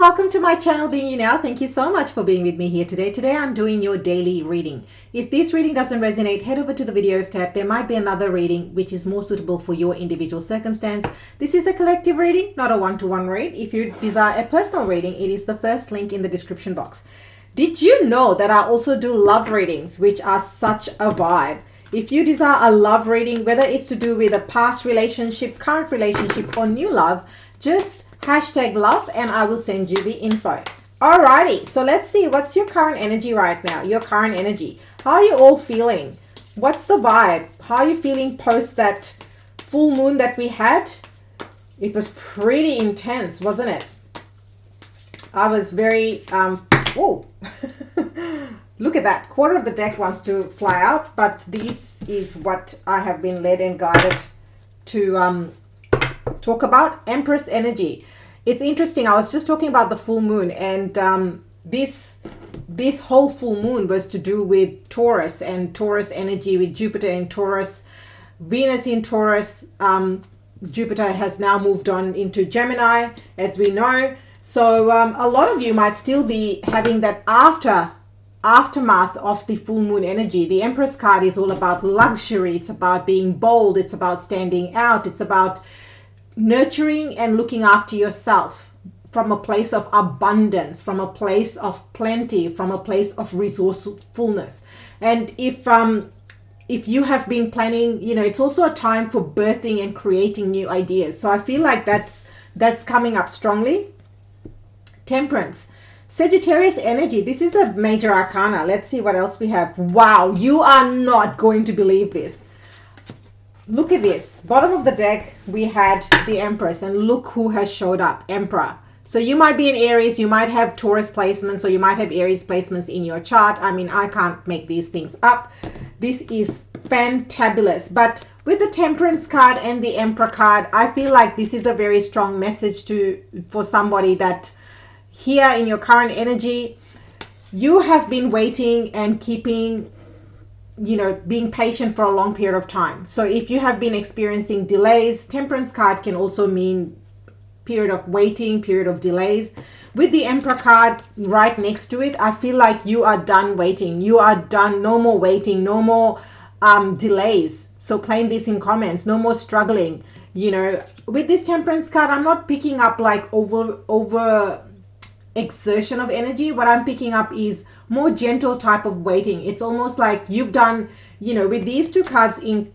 welcome to my channel Being You Now. Thank you so much for being with me here today. Today I'm doing your daily reading. If this reading doesn't resonate, head over to the videos tab. There might be another reading which is more suitable for your individual circumstance. This is a collective reading, not a one-to-one read. If you desire a personal reading, it is the first link in the description box. Did you know that I also do love readings, which are such a vibe? If you desire a love reading, whether it's to do with a past relationship, current relationship, or new love, just hashtag love and I will send you the info. Alrighty, so let's see what's your current energy right now. Your current energy. How are you all feeling? What's the vibe? How are you feeling post that full moon that we had? It was pretty intense, wasn't it? I was very oh look at that. Quarter of the deck wants to fly out, but this is what I have been led and guided to talk about. Empress energy. It's interesting. I was just talking about the full moon, and this whole full moon was to do with Taurus and Taurus energy, with Jupiter in Taurus, Venus in Taurus. Jupiter has now moved on into Gemini, as we know. So a lot of you might still be having that aftermath of the full moon energy. The Empress card is all about luxury. It's about being bold. It's about standing out. It's about nurturing and looking after yourself from a place of abundance, from a place of plenty, from a place of resourcefulness. And if you have been planning, it's also a time for birthing and creating new ideas. So I feel like that's coming up strongly. Temperance. Sagittarius energy. This is a major arcana. Let's see what else we have. Wow, you are not going to believe this. Look at this. Bottom of the deck, we had the Empress, and look who has showed up. Emperor. So you might be in Aries, you might have Taurus placements, or you might have Aries placements in your chart. I mean, I can't make these things up. This is fantabulous. But with the Temperance card and the Emperor card, I feel like this is a very strong message for somebody that here in your current energy, you have been waiting and keeping, being patient for a long period of time. So if you have been experiencing delays, Temperance card can also mean period of waiting, period of delays. With the Emperor card right next to it, I feel like you are done waiting. You are done. No more waiting, no more delays. So claim this in comments. No more struggling. With this Temperance card, I'm not picking up like over exertion of energy. What I'm picking up is more gentle type of waiting. It's almost like you've done, with these two cards in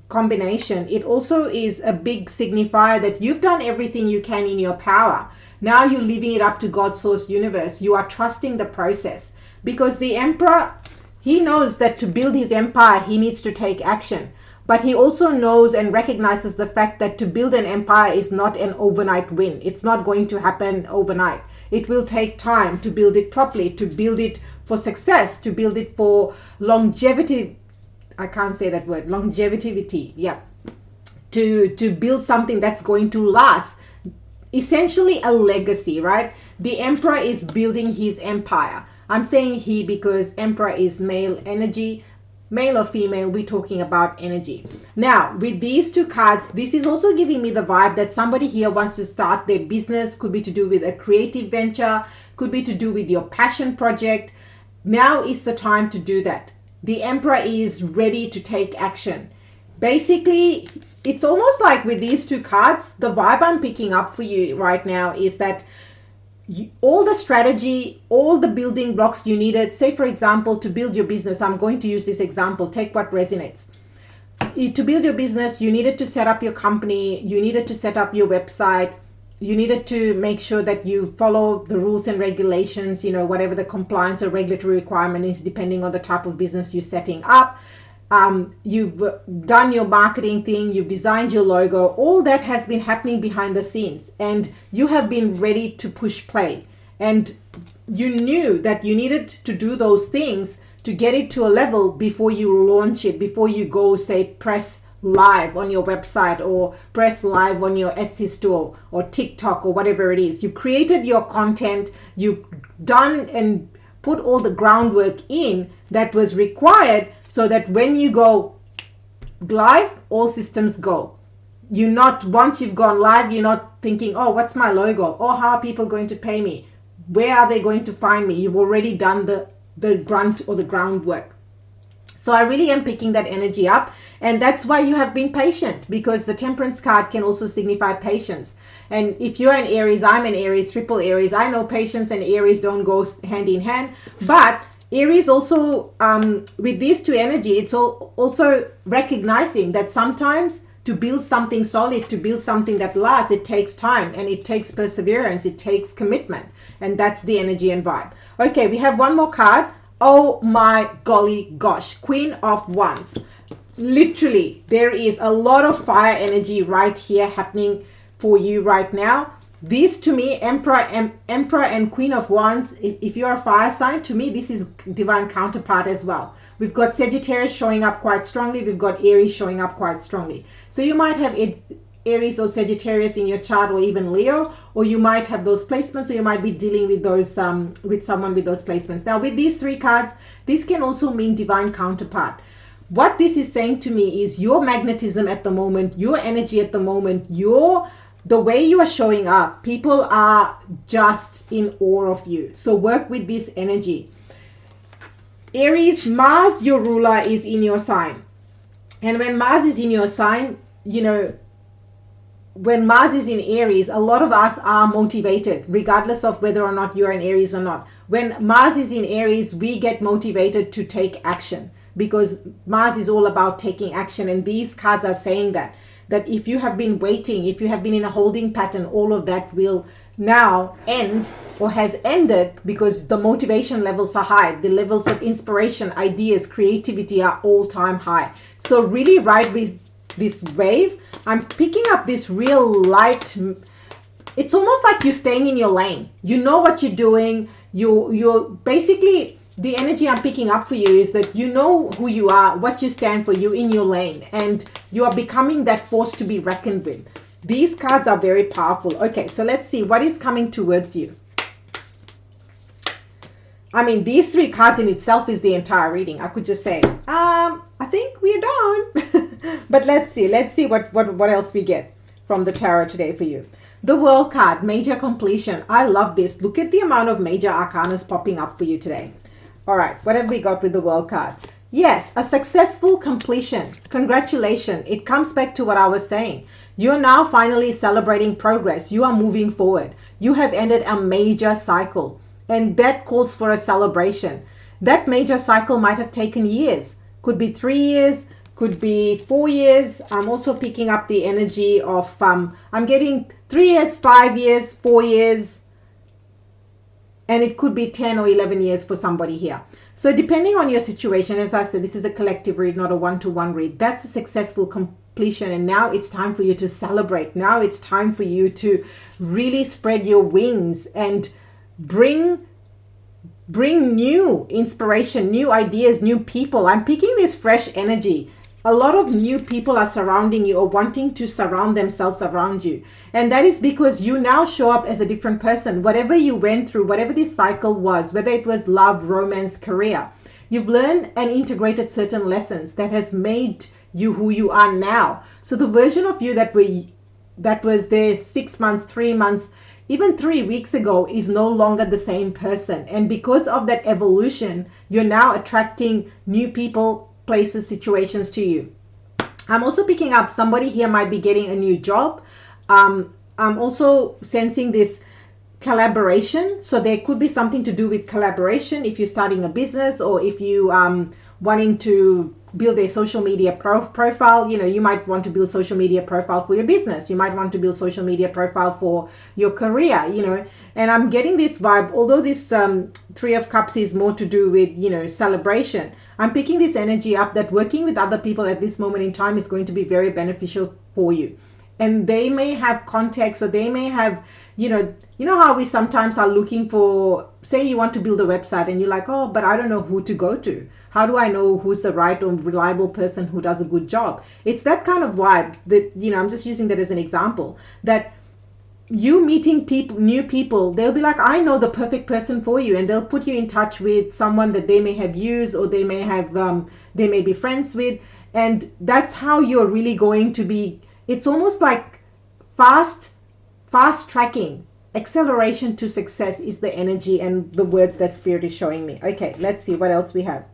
combination, it also is a big signifier that you've done everything you can in your power. Now you're leaving it up to God's source universe. You are trusting the process, because the Emperor, he knows that to build his empire, he needs to take action. But he also knows and recognizes the fact that to build an empire is not an overnight win. It's not going to happen overnight. It will take time to build it properly, to build it for success, to build it for longevity. I can't say that word, longevity. Yeah. To build something that's going to last. Essentially a legacy, right? The Emperor is building his empire. I'm saying he because Emperor is male energy. Male or female, we're talking about energy. Now, with these two cards, this is also giving me the vibe that somebody here wants to start their business. Could be to do with a creative venture, could be to do with your passion project. Now is the time to do that. The Emperor is ready to take action. Basically, it's almost like with these two cards, the vibe I'm picking up for you right now is that all the strategy, all the building blocks you needed, say for example, to build your business, I'm going to use this example, take what resonates. To build your business, you needed to set up your company, you needed to set up your website, you needed to make sure that you follow the rules and regulations, whatever the compliance or regulatory requirement is, depending on the type of business you're setting up. You've done your marketing thing, you've designed your logo, all that has been happening behind the scenes, and you have been ready to push play. And you knew that you needed to do those things to get it to a level before you launch it, before you go, say, press live on your website or press live on your Etsy store or TikTok or whatever it is. You've created your content, you've done and put all the groundwork in that was required so that when you go live, all systems go. You're not, once you've gone live, you're not thinking, oh, what's my logo? Or how are people going to pay me? where are they going to find me? You've already done the grunt or the groundwork. So I really am picking that energy up, and that's why you have been patient, because the Temperance card can also signify patience. And if you're an Aries, I'm an Aries, triple Aries. I know patience and Aries don't go hand in hand, but Aries also, with these two energy, it's also recognizing that sometimes to build something solid, to build something that lasts, it takes time and it takes perseverance, it takes commitment. And that's the energy and vibe. Okay, we have one more card. Oh my golly gosh, Queen of Wands. Literally, there is a lot of fire energy right here happening for you right now. These to me, Emperor and Queen of Wands, if you're a fire sign, to me, this is divine counterpart as well. We've got Sagittarius showing up quite strongly. We've got Aries showing up quite strongly. So you might have Aries or Sagittarius in your chart, or even Leo, or you might have those placements, or you might be dealing with those with someone with those placements. Now, with these three cards, this can also mean divine counterpart. What this is saying to me is your magnetism at the moment, your energy at the moment, the way you are showing up, people are just in awe of you. So work with this energy. Aries, Mars, your ruler, is in your sign. And when Mars is in your sign, you know, when Mars is in Aries, a lot of us are motivated, regardless of whether or not you're an Aries or not. When Mars is in Aries, we get motivated to take action, because Mars is all about taking action. And these cards are saying that if you have been waiting, if you have been in a holding pattern, all of that will now end or has ended, because the motivation levels are high. The levels of inspiration, ideas, creativity are all-time high. So really ride with this wave. I'm picking up this real light. It's almost like you're staying in your lane. You know what you're doing. You're basically, the energy I'm picking up for you is that you know who you are, what you stand for, you in your lane, and you are becoming that force to be reckoned with. These cards are very powerful. Okay, so let's see what is coming towards you. I mean, these three cards in itself is the entire reading. I could just say, I think we're done. But let's see what else we get from the tarot today for you. The World card, major completion. I love this. Look at the amount of major arcanas popping up for you today. All right, what have we got with the World card? Yes, a successful completion. Congratulations. It comes back to what I was saying. You're now finally celebrating progress. You are moving forward. You have ended a major cycle, and that calls for a celebration. That major cycle might have taken years. Could be 3 years, could be 4 years. I'm also picking up the energy of, I'm getting 3 years, 5 years, 4 years, and it could be 10 or 11 years for somebody here. So depending on your situation, as I said, this is a collective read, not a one-to-one read. That's a successful completion, and now it's time for you to celebrate. Now it's time for you to really spread your wings and bring new inspiration, new ideas, new people. I'm picking this fresh energy. A lot of new people are surrounding you or wanting to surround themselves around you. And that is because you now show up as a different person. Whatever you went through, whatever this cycle was, whether it was love, romance, career, you've learned and integrated certain lessons that has made you who you are now. So the version of you that was there 6 months, 3 months, even 3 weeks ago is no longer the same person. And because of that evolution, you're now attracting new people, places, situations to you. I'm also picking up somebody here might be getting a new job. I'm also sensing this collaboration. So there could be something to do with collaboration if you're starting a business, or if you wanting to build a social media profile. You know, you might want to build social media profile for your business. You might want to build social media profile for your career, you know. And I'm getting this vibe, although this Three of Cups is more to do with, you know, celebration. I'm picking this energy up that working with other people at this moment in time is going to be very beneficial for you. And they may have contacts, or they may have, you know how we sometimes are looking for, say you want to build a website and you're like, oh, but I don't know who to go to. How do I know who's the right or reliable person who does a good job? It's that kind of vibe that, you know, I'm just using that as an example, that you meeting people, new people, they'll be like, I know the perfect person for you, and they'll put you in touch with someone that they may have used, or they may have, they may be friends with. And that's how you're really going to be. It's almost like fast tracking acceleration to success is the energy and the words that Spirit is showing me. Okay, let's see what else we have.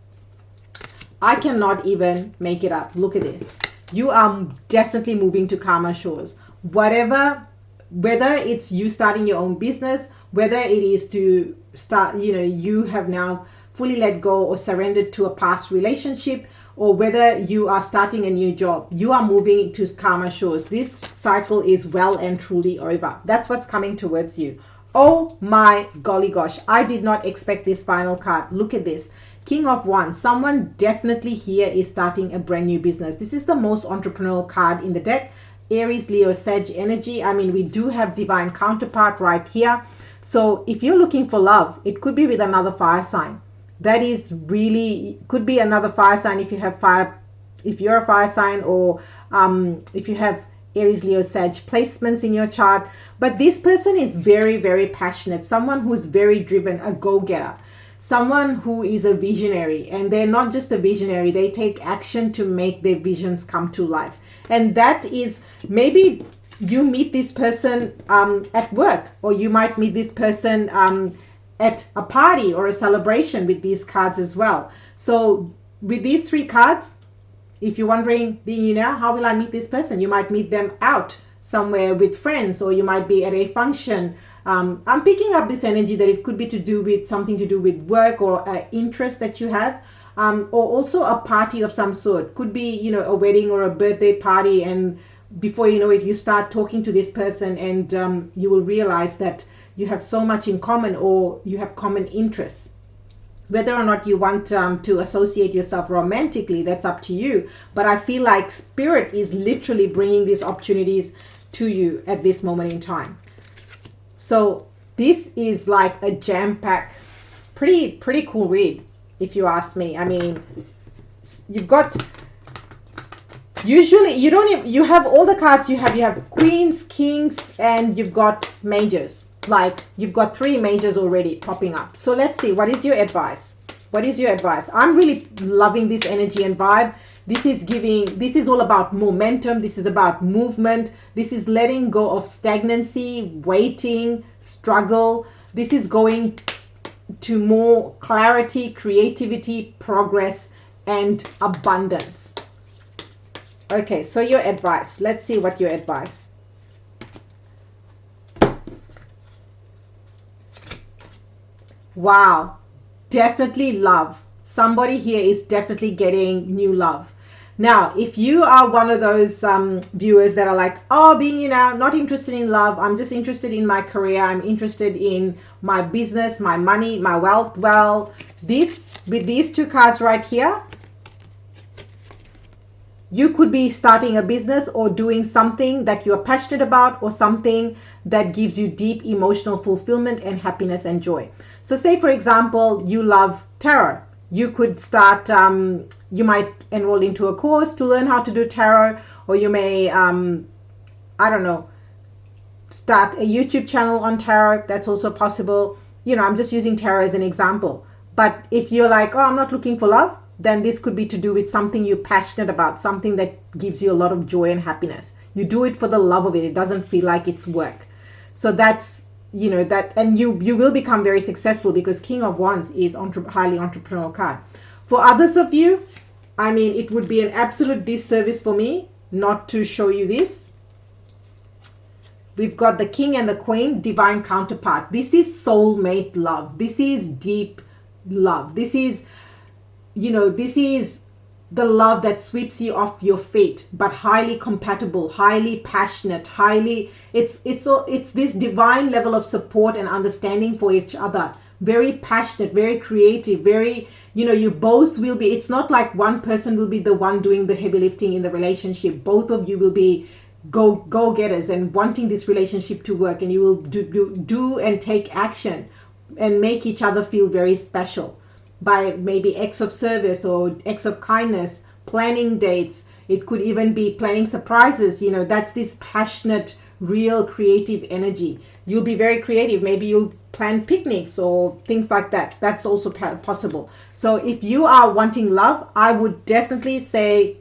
I cannot even make it up. Look at this. You are definitely moving to calmer shores. Whether it's you starting your own business, whether it is to start, you have now fully let go or surrendered to a past relationship, or whether you are starting a new job, you are moving to calmer shores. This cycle is well and truly over. That's what's coming towards you. Oh my golly gosh, I did not expect this final card. Look at this. King of Wands. Someone definitely here is starting a brand new business. This is the most entrepreneurial card in the deck. Aries, Leo, Sag energy. I mean, we do have divine counterpart right here. So if you're looking for love, it could be with another fire sign. That is really, could be another fire sign if you have fire, if you're a fire sign, or if you have Aries, Leo, Sag placements in your chart. But this person is very, very passionate. Someone who's very driven, a go-getter. Someone who is a visionary, and they're not just a visionary, they take action to make their visions come to life. And that is, maybe you meet this person at work, or you might meet this person at a party or a celebration with these cards as well. So with these three cards, if you're wondering, how will I meet this person? You might meet them out somewhere with friends, or you might be at a function. I'm picking up this energy that it could be to do with something to do with work or an interest that you have, or also a party of some sort. Could be, a wedding or a birthday party, and before you know it, you start talking to this person, and you will realize that you have so much in common, or you have common interests. Whether or not you want to associate yourself romantically, that's up to you. But I feel like Spirit is literally bringing these opportunities to you at this moment in time. So this is like a jam-packed, pretty cool read, if you ask me. I mean, you've got, usually you have all the cards you have queens, kings, and you've got majors. Like you've got 3 majors already popping up. So let's see, what is your advice? What is your advice? I'm really loving this energy and vibe. This is all about momentum. This is about movement. This is letting go of stagnancy, waiting, struggle. This is going to more clarity, creativity, progress, and abundance. Okay, so your advice. Let's see what your advice. Wow, definitely love. Somebody here is definitely getting new love. Now, if you are one of those viewers that are like, oh, not interested in love, I'm just interested in my career, I'm interested in my business, my money, my wealth. Well, with these 2 cards right here, you could be starting a business or doing something that you're passionate about, or something that gives you deep emotional fulfillment and happiness and joy. So say, for example, you love tarot. You could start, you might enroll into a course to learn how to do tarot, or you may, start a YouTube channel on tarot. That's also possible. I'm just using tarot as an example. But if you're like, oh, I'm not looking for love, then this could be to do with something you're passionate about, something that gives you a lot of joy and happiness. You do it for the love of it. It doesn't feel like it's work. So that's, and you will become very successful, because King of Wands is highly entrepreneurial card. For others of you, I mean, it would be an absolute disservice for me not to show you this. We've got the King and the Queen, divine counterpart. This is soulmate love. This is deep love. This is, this is the love that sweeps you off your feet, but highly compatible, highly passionate, it's this divine level of support and understanding for each other. Very passionate, very creative, very, you both will be, it's not like one person will be the one doing the heavy lifting in the relationship. Both of you will be go-getters and wanting this relationship to work, and you will do and take action and make each other feel very special by maybe acts of service or acts of kindness, planning dates. It could even be planning surprises. That's this passionate, real creative energy. You'll be very creative. Maybe you'll plan picnics or things like that. That's also possible. So if you are wanting love, I would definitely say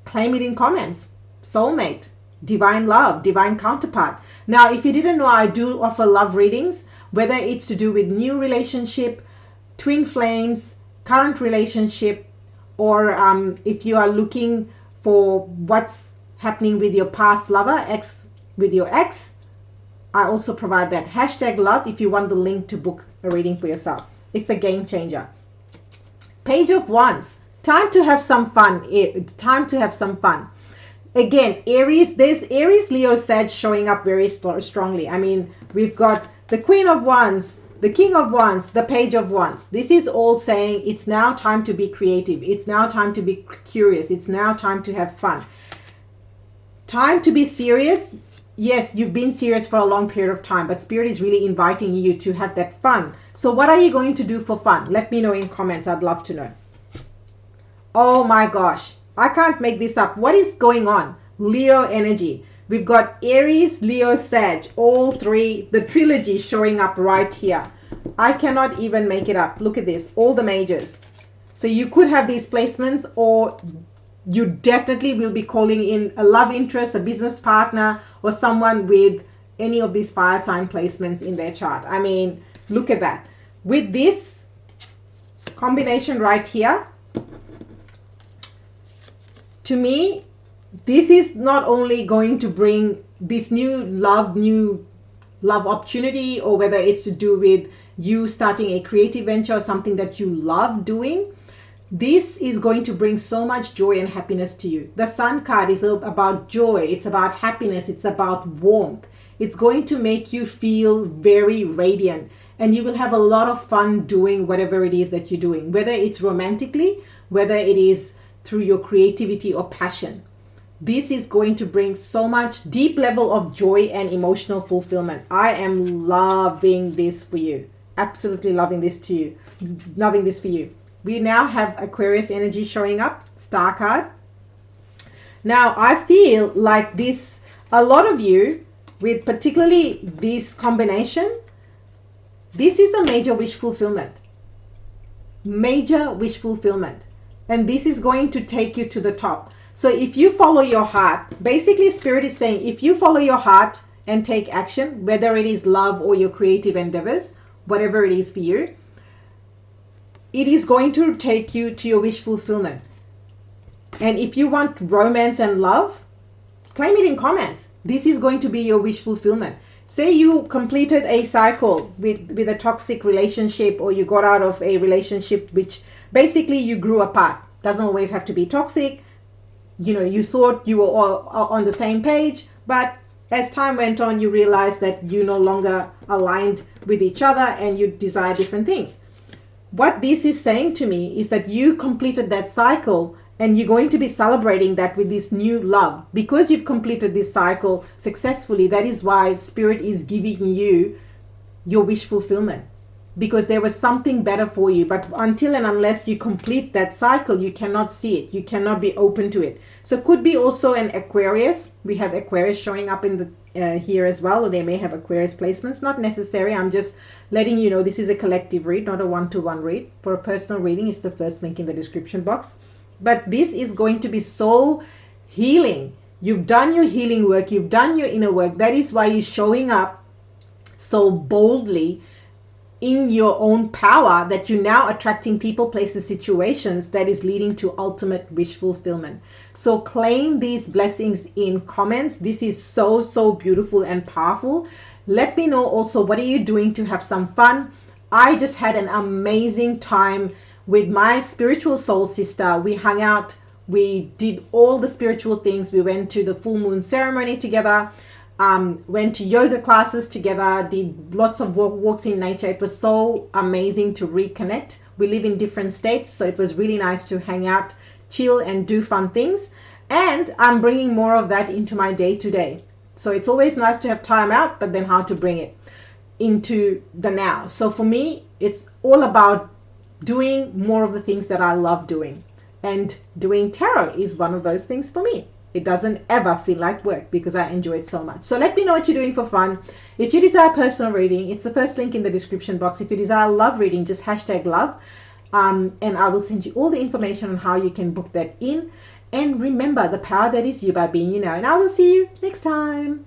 claim it in comments. Soulmate. divine love, divine counterpart. Now, if you didn't know, I do offer love readings, whether it's to do with new relationship, twin flames, current relationship, or if you are looking for what's happening with your past lover, with your ex, I also provide that. #love if you want the link to book a reading for yourself. It's a game changer. Page of Wands. Time to have some fun. It's time to have some fun. Again, Aries, there's Aries, Leo, Sag showing up very strongly. I mean, we've got the Queen of Wands, the King of Wands, the Page of Wands. This is all saying it's now time to be creative. It's now time to be curious. It's now time to have fun. Time to be serious. Yes, you've been serious for a long period of time, but Spirit is really inviting you to have that fun. So what are you going to do for fun? Let me know in comments. I'd love to know. Oh my gosh, I can't make this up. What is going on? Leo energy. We've got Aries, Leo, Sag, all three, the trilogy showing up right here. I cannot even make it up. Look at this, all the majors. So you could have these placements, or you definitely will be calling in a love interest, a business partner, or someone with any of these fire sign placements in their chart. I mean, look at that. With this combination right here, to me, this is not only going to bring this new love opportunity, or whether it's to do with you starting a creative venture or something that you love doing. This is going to bring so much joy and happiness to you. The Sun card is about joy. It's about happiness. It's about warmth. It's going to make you feel very radiant, and you will have a lot of fun doing whatever it is that you're doing, whether it's romantically, whether it is through your creativity or passion. This is going to bring so much deep level of joy and emotional fulfillment. I am loving this for you. Absolutely loving this to you. Loving this for you. We now have Aquarius energy showing up, Star card. Now, I feel like this, a lot of you, with particularly this combination, this is a major wish fulfillment. Major wish fulfillment. And this is going to take you to the top. So if you follow your heart, basically Spirit is saying, if you follow your heart and take action, whether it is love or your creative endeavors, whatever it is for you, it is going to take you to your wish fulfillment. And if you want romance and love, claim it in comments. This is going to be your wish fulfillment. Say you completed a cycle with a toxic relationship, or you got out of a relationship which basically you grew apart. Doesn't always have to be toxic. You know, you thought you were all on the same page, but as time went on, you realized that you no longer aligned with each other and you desire different things. What this is saying to me is that you completed that cycle, and you're going to be celebrating that with this new love. Because you've completed this cycle successfully, that is why Spirit is giving you your wish fulfillment. Because there was something better for you. But until and unless you complete that cycle, you cannot see it. You cannot be open to it. So could be also an Aquarius. We have Aquarius showing up in the here as well. Or they may have Aquarius placements. Not necessary. I'm just letting you know this is a collective read, not a one-to-one read. For a personal reading, it's the first link in the description box. But this is going to be so healing. You've done your healing work. You've done your inner work. That is why you're showing up so boldly in your own power, that you're now attracting people, places, situations that is leading to ultimate wish fulfillment. So claim these blessings in comments. This is so, so beautiful and powerful. Let me know also, what are you doing to have some fun? I just had an amazing time with my spiritual soul sister. We hung out, we did all the spiritual things. We went to the full moon ceremony together, went to yoga classes together, did lots of walks in nature. It was so amazing to reconnect. We live in different states, so it was really nice to hang out, chill, and do fun things. And I'm bringing more of that into my day to day. So it's always nice to have time out, but then how to bring it into the now. So for me, it's all about doing more of the things that I love doing. And doing tarot is one of those things for me. It doesn't ever feel like work because I enjoy it so much. So let me know what you're doing for fun. If you desire personal reading, it's the first link in the description box. If you desire love reading, just #love. And I will send you all the information on how you can book that in. and remember the power that is you by being you now. And I will see you next time.